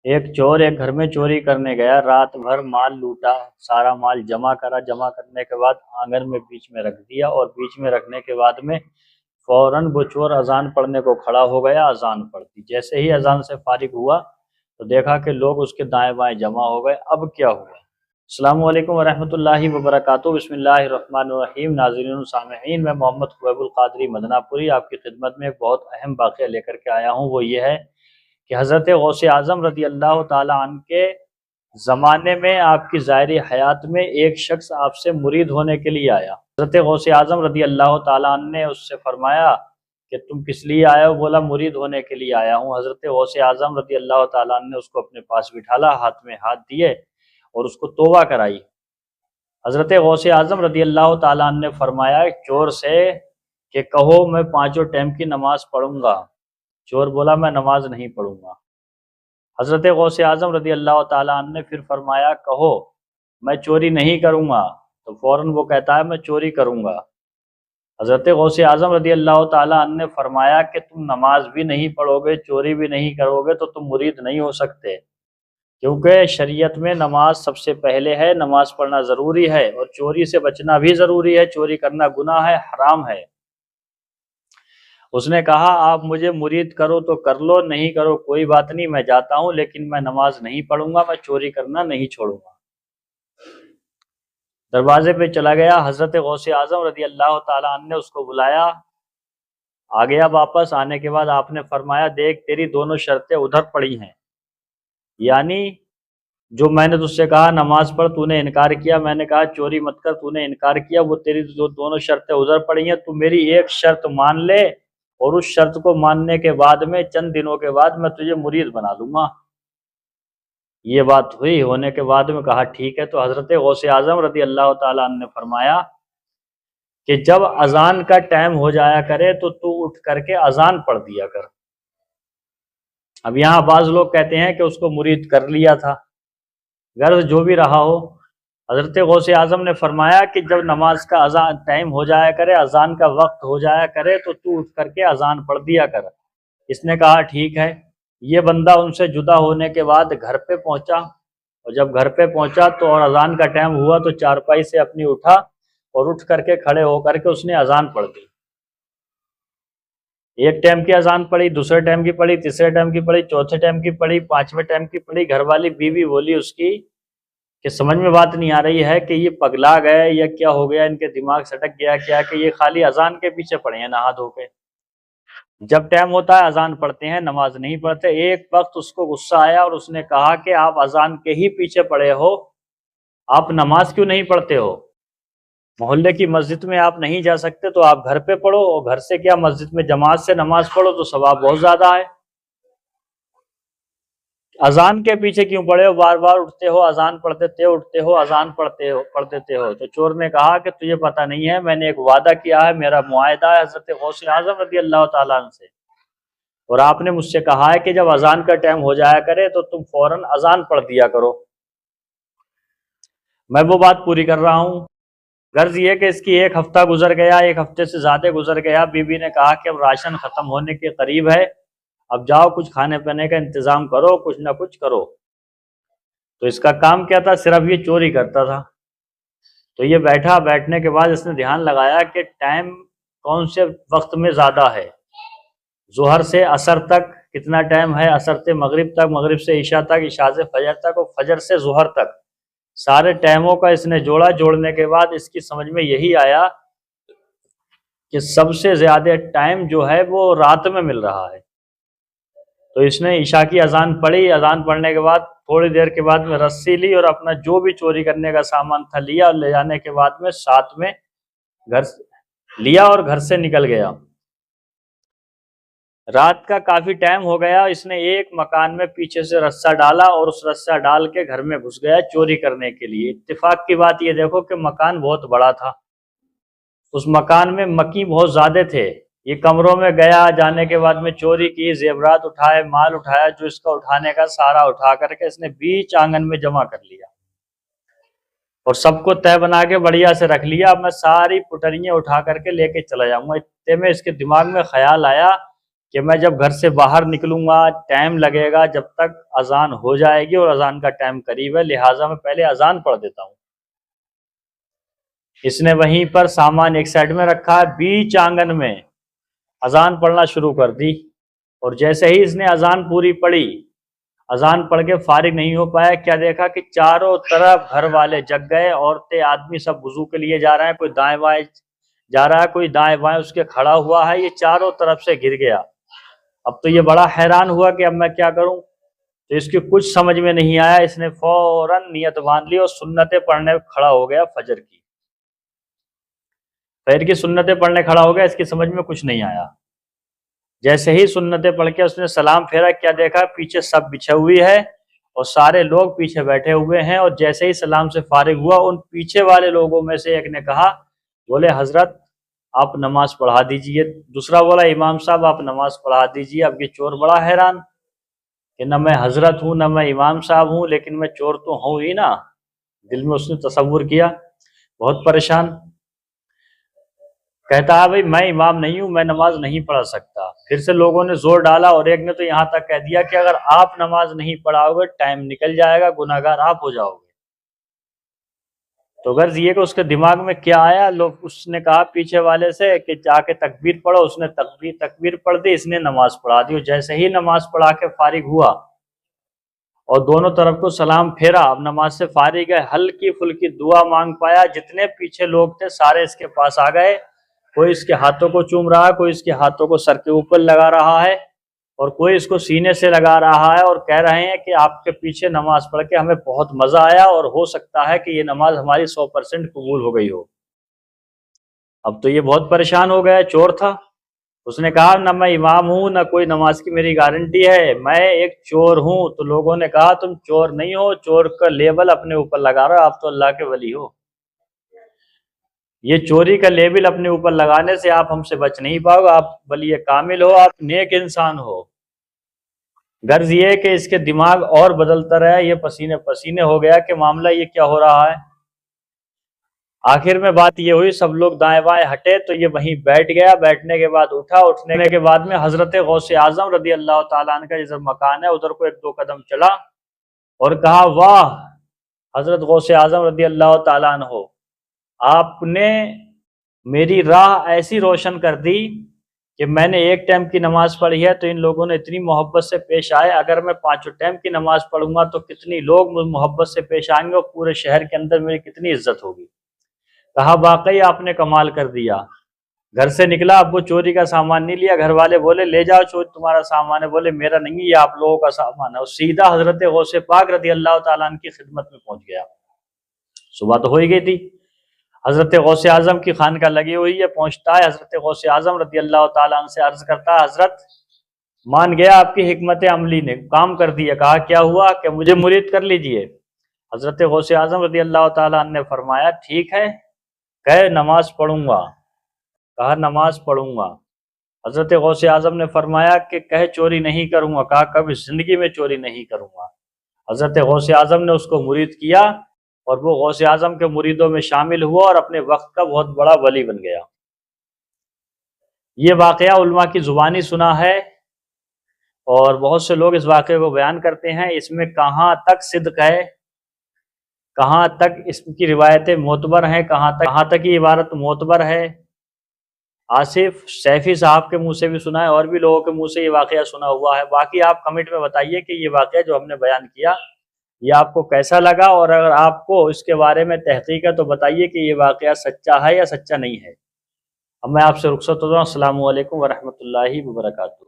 ایک چور ایک گھر میں چوری کرنے گیا، رات بھر مال لوٹا، سارا مال جمع کرا، جمع کرنے کے بعد آنگن میں بیچ میں رکھ دیا، اور بیچ میں رکھنے کے بعد میں فوراً وہ چور اذان پڑھنے کو کھڑا ہو گیا، اذان پڑھ دی۔ جیسے ہی اذان سے فارغ ہوا تو دیکھا کہ لوگ اس کے دائیں بائیں جمع ہو گئے۔ اب کیا ہوا؟ السلام علیکم ورحمۃ اللہ وبرکاتہ۔ بسم اللہ الرحمن الرحیم۔ ناظرین و سامعین، میں محمد خبیب القادری مدنہ پوری آپ کی خدمت میں ایک بہت اہم واقعہ لے کر کے آیا ہوں۔ وہ یہ ہے کہ حضرت غوث اعظم رضی اللہ تعالی عنہ کے زمانے میں آپ کی ظاہری حیات میں ایک شخص آپ سے مرید ہونے کے لیے آیا۔ حضرت غوث اعظم رضی اللہ تعالی عنہ نے اس سے فرمایا کہ تم کس لیے آئے ہو؟ بولا مرید ہونے کے لیے آیا ہوں۔ حضرت غوث اعظم رضی اللہ تعالی عنہ نے اس کو اپنے پاس بٹھالا، ہاتھ میں ہاتھ دیے اور اس کو توبہ کرائی۔ حضرت غوث اعظم رضی اللہ تعالی عنہ نے فرمایا چور سے کہ کہو میں پانچوں ٹائم کی نماز پڑھوں گا۔ چور بولا میں نماز نہیں پڑھوں گا۔ حضرت غوث اعظم رضی اللہ تعالی عنہ نے پھر فرمایا کہو میں چوری نہیں کروں گا، تو فوراً وہ کہتا ہے میں چوری کروں گا۔ حضرت غوث اعظم رضی اللہ تعالی عنہ نے فرمایا کہ تم نماز بھی نہیں پڑھو گے، چوری بھی نہیں کرو گے تو تم مرید نہیں ہو سکتے، کیونکہ شریعت میں نماز سب سے پہلے ہے، نماز پڑھنا ضروری ہے، اور چوری سے بچنا بھی ضروری ہے۔ چوری کرنا گناہ ہے، حرام ہے۔ اس نے کہا آپ مجھے مرید کرو تو کر لو، نہیں کرو کوئی بات نہیں، میں جاتا ہوں، لیکن میں نماز نہیں پڑھوں گا، میں چوری کرنا نہیں چھوڑوں گا۔ دروازے پہ چلا گیا، حضرت غوث اعظم رضی اللہ تعالی عنہ نے اس کو بلایا، آ گیا واپس۔ آنے کے بعد آپ نے فرمایا دیکھ تیری دونوں شرطیں ادھر پڑی ہیں، یعنی جو میں نے تجھ سے کہا نماز پڑھ تو نے انکار کیا، میں نے کہا چوری مت کر تو نے انکار کیا، وہ تیری جو دونوں شرطیں ادھر پڑی ہیں، تو میری ایک شرط مان لے، اور اس شرط کو ماننے کے بعد میں چند دنوں کے بعد میں تجھے مرید بنا لوں گا۔ یہ بات ہوئی، ہونے کے بعد میں کہا ٹھیک ہے۔ تو حضرت غوث اعظم رضی اللہ تعالیٰ عنہ نے فرمایا کہ جب اذان کا ٹائم ہو جایا کرے تو اٹھ کر کے اذان پڑھ دیا کر۔ اب یہاں بعض لوگ کہتے ہیں کہ اس کو مرید کر لیا تھا، غرض جو بھی رہا ہو، حضرت غوث اعظم نے فرمایا کہ جب نماز کا اذان ٹائم ہو جایا کرے، اذان کا وقت ہو جایا کرے تو اٹھ کر کے اذان پڑھ دیا کر۔ اس نے کہا ٹھیک ہے۔ یہ بندہ ان سے جدا ہونے کے بعد گھر پہ پہنچا، اور جب گھر پہ پہنچا تو اور اذان کا ٹائم ہوا تو چارپائی سے اپنی اٹھا، اور اٹھ کر کے کھڑے ہو کر کے اس نے اذان پڑھ دی۔ ایک ٹائم کی اذان پڑھی، دوسرے ٹائم کی پڑھی، تیسرے ٹائم کی پڑھی، چوتھے ٹائم کی پڑھی، پانچویں ٹائم کی پڑھی۔ گھر والی بیوی بولی اس کی کہ سمجھ میں بات نہیں آ رہی ہے کہ یہ پگلا گئے یا کیا ہو گیا، ان کے دماغ سٹک گیا کیا کہ یہ خالی اذان کے پیچھے پڑے ہیں نہا دھو کے، جب ٹائم ہوتا ہے اذان پڑھتے ہیں، نماز نہیں پڑھتے۔ ایک وقت اس کو غصہ آیا اور اس نے کہا کہ آپ اذان کے ہی پیچھے پڑے ہو، آپ نماز کیوں نہیں پڑھتے ہو؟ محلے کی مسجد میں آپ نہیں جا سکتے تو آپ گھر پہ پڑھو، اور گھر سے کیا مسجد میں جماعت سے نماز پڑھو تو ثواب بہت زیادہ ہے۔ اذان کے پیچھے کیوں پڑے ہو؟ بار بار اٹھتے ہو اذان پڑھ دیتے ہو، اٹھتے ہو اذان پڑھ دیتے ہو۔ تو چور نے کہا کہ تجھے پتہ نہیں ہے، میں نے ایک وعدہ کیا ہے، میرا معاہدہ ہے حضرت غوث اعظم رضی اللہ تعالیٰ عنہ سے، اور آپ نے مجھ سے کہا ہے کہ جب اذان کا ٹائم ہو جایا کرے تو تم فوراً اذان پڑھ دیا کرو، میں وہ بات پوری کر رہا ہوں۔ غرض یہ کہ اس کی ایک ہفتہ گزر گیا، ایک ہفتے سے زیادہ گزر گیا۔ بیوی نے کہا کہ اب راشن ختم ہونے کے قریب ہے، اب جاؤ کچھ کھانے پینے کا انتظام کرو، کچھ نہ کچھ کرو۔ تو اس کا کام کیا تھا؟ صرف یہ چوری کرتا تھا۔ تو یہ بیٹھنے کے بعد اس نے دھیان لگایا کہ ٹائم کون سے وقت میں زیادہ ہے، ظہر سے عصر تک کتنا ٹائم ہے، عصر سے مغرب تک، مغرب سے عشاء تک، عشاء سے فجر تک، اور فجر سے ظہر تک، سارے ٹائموں کا اس نے جوڑا۔ جوڑنے کے بعد اس کی سمجھ میں یہی آیا کہ سب سے زیادہ ٹائم جو ہے وہ رات میں مل رہا ہے۔ تو اس نے عشاء کی اذان پڑھی، اذان پڑھنے کے بعد تھوڑی دیر کے بعد میں رسی لی اور اپنا جو بھی چوری کرنے کا سامان تھا لیا، اور لے جانے کے بعد میں ساتھ میں گھر لیا اور گھر سے نکل گیا۔ رات کا کافی ٹائم ہو گیا، اس نے ایک مکان میں پیچھے سے رسہ ڈالا اور اس رسہ ڈال کے گھر میں گھس گیا چوری کرنے کے لیے۔ اتفاق کی بات یہ دیکھو کہ مکان بہت بڑا تھا، اس مکان میں مکی بہت زیادہ تھے۔ یہ کمروں میں گیا، جانے کے بعد میں چوری کی، زیورات اٹھائے، مال اٹھایا، جو اس کا اٹھانے کا سارا اٹھا کر کے اس نے بیچ آنگن میں جمع کر لیا، اور سب کو تہہ بنا کے بڑھیا سے رکھ لیا۔ اب میں ساری پٹریاں اٹھا کر کے لے کے چلا جاؤں گا۔ اتنے میں اس کے دماغ میں خیال آیا کہ میں جب گھر سے باہر نکلوں گا ٹائم لگے گا جب تک اذان ہو جائے گی، اور اذان کا ٹائم قریب ہے، لہٰذا میں پہلے اذان پڑھ دیتا ہوں۔ اس نے وہیں پر سامان ایک سائڈ میں رکھا ہے، بیچ آنگن میں اذان پڑھنا شروع کر دی، اور جیسے ہی اس نے اذان پوری پڑھی، اذان پڑھ کے فارغ نہیں ہو پایا، کیا دیکھا کہ چاروں طرف گھر والے جگ گئے، عورتیں آدمی سب وضو کے لیے جا رہے ہیں، کوئی دائیں بائیں جا رہا ہے، کوئی دائیں بائیں اس کے کھڑا ہوا ہے، یہ چاروں طرف سے گر گیا۔ اب تو یہ بڑا حیران ہوا کہ اب میں کیا کروں، تو اس کی کچھ سمجھ میں نہیں آیا، اس نے فوراً نیت باندھ لی اور سنتیں پڑھنے کھڑا ہو گیا، فجر کی سنتیں پڑھنے کھڑا ہو گیا، اس کی سمجھ میں کچھ نہیں آیا۔ جیسے ہی سنتیں پڑھ کے اس نے سلام پھیرا، کیا دیکھا پیچھے سب بچھے ہوئی ہے اور سارے لوگ پیچھے بیٹھے ہوئے ہیں، اور جیسے ہی سلام سے فارغ ہوا، ان پیچھے والے لوگوں میں سے ایک نے کہا، بولے حضرت آپ نماز پڑھا دیجئے۔ دوسرا بولا امام صاحب آپ نماز پڑھا دیجئے۔ اب یہ چور بڑا حیران کہ نہ میں حضرت ہوں نہ میں امام صاحب ہوں، لیکن میں چور تو ہوں ہی نا، دل میں اس نے تصور کیا، بہت پریشان۔ کہتا ہے بھئی میں امام نہیں ہوں، میں نماز نہیں پڑھا سکتا۔ پھر سے لوگوں نے زور ڈالا، اور ایک نے تو یہاں تک کہہ دیا کہ اگر آپ نماز نہیں پڑھاؤ گے ٹائم نکل جائے گا، گناہگار آپ ہو جاؤ گے۔ تو غرض یہ کہ اس کے دماغ میں کیا آیا، لوگ اس نے کہا پیچھے والے سے کہ جا کے تکبیر پڑھو، اس نے تکبیر پڑھ دی، اس نے نماز پڑھا دی، اور جیسے ہی نماز پڑھا کے فارغ ہوا اور دونوں طرف کو سلام پھیرا، اب نماز سے فارغ ہے، ہلکی پھلکی دعا مانگ پایا، جتنے پیچھے لوگ تھے سارے اس کے پاس آ گئے، کوئی اس کے ہاتھوں کو چوم رہا ہے، کوئی اس کے ہاتھوں کو سر کے اوپر لگا رہا ہے، اور کوئی اس کو سینے سے لگا رہا ہے، اور کہہ رہے ہیں کہ آپ کے پیچھے نماز پڑھ کے ہمیں بہت مزہ آیا، اور ہو سکتا ہے کہ یہ نماز ہماری 100% قبول ہو گئی ہو۔ اب تو یہ بہت پریشان ہو گیا، چور تھا، اس نے کہا نہ میں امام ہوں نہ کوئی نماز کی میری گارنٹی ہے، میں ایک چور ہوں۔ تو لوگوں نے کہا تم چور نہیں ہو، چور کا لیبل اپنے اوپر لگا رہا، آپ تو اللہ کے ولی ہو، یہ چوری کا لیبل اپنے اوپر لگانے سے آپ ہم سے بچ نہیں پاؤ گے، آپ ولی کامل ہو، آپ نیک انسان ہو۔ غرض یہ کہ اس کے دماغ اور بدلتا رہا، یہ پسینے پسینے ہو گیا کہ معاملہ یہ کیا ہو رہا ہے۔ آخر میں بات یہ ہوئی، سب لوگ دائیں بائیں ہٹے تو یہ وہیں بیٹھ گیا، بیٹھنے کے بعد اٹھا، اٹھنے کے بعد میں حضرت غوث اعظم رضی اللہ تعالیٰ عنہ کا جدھر مکان ہے ادھر کو 1-2 قدم چلا اور کہا واہ حضرت غوث اعظم رضی اللہ تعالیٰ عنہ، آپ نے میری راہ ایسی روشن کر دی کہ میں نے ایک ٹائم کی نماز پڑھی ہے تو ان لوگوں نے اتنی محبت سے پیش آئے، اگر میں 5 ٹائم کی نماز پڑھوں گا تو کتنی لوگ محبت سے پیش آئیں گے اور پورے شہر کے اندر میری کتنی عزت ہوگی۔ کہا واقعی آپ نے کمال کر دیا۔ گھر سے نکلا، اب وہ چوری کا سامان نہیں لیا، گھر والے بولے لے جاؤ چوری تمہارا سامان ہے، بولے میرا نہیں، یہ آپ لوگوں کا سامان ہے، اور سیدھا حضرت غوث پاک رضی اللہ تعالیٰ عنہ کی خدمت میں پہنچ گیا۔ صبح تو ہو ہی گئی تھی، حضرت غوث اعظم کی خانقاہ لگی ہوئی ہے، پہنچتا ہے حضرت غوث اعظم رضی اللہ تعالیٰ عنہ سے عرض کرتا ہے حضرت مان گیا آپ کی حکمت عملی نے کام کر دیا۔ کہا کیا ہوا کہ مجھے مرید کر لیجئے۔ حضرت غوث اعظم رضی اللہ تعالیٰ عنہ نے فرمایا ٹھیک ہے، کہ نماز پڑھوں گا۔ کہا نماز پڑھوں گا۔ حضرت غوث اعظم نے فرمایا کہ کہ چوری نہیں کروں گا۔ کہا کبھی زندگی میں چوری نہیں کروں گا۔ حضرت غوث اعظم نے اس کو مرید کیا اور وہ غوث اعظم کے مریدوں میں شامل ہوا اور اپنے وقت کا بہت بڑا ولی بن گیا۔ یہ واقعہ علماء کی زبانی سنا ہے اور بہت سے لوگ اس واقعے کو بیان کرتے ہیں، اس میں کہاں تک صدق ہے، کہاں تک اس کی روایتیں معتبر ہیں، کہاں تک یہ عبارت معتبر ہے۔ آصف سیفی صاحب کے منہ سے بھی سنا ہے اور بھی لوگوں کے منہ سے یہ واقعہ سنا ہوا ہے۔ باقی آپ کمنٹ میں بتائیے کہ یہ واقعہ جو ہم نے بیان کیا یہ آپ کو کیسا لگا، اور اگر آپ کو اس کے بارے میں تحقیق ہے تو بتائیے کہ یہ واقعہ سچا ہے یا سچا نہیں ہے۔ اب میں آپ سے رخصت ہوتا ہوں۔ السلام علیکم ورحمۃ اللہ وبرکاتہ۔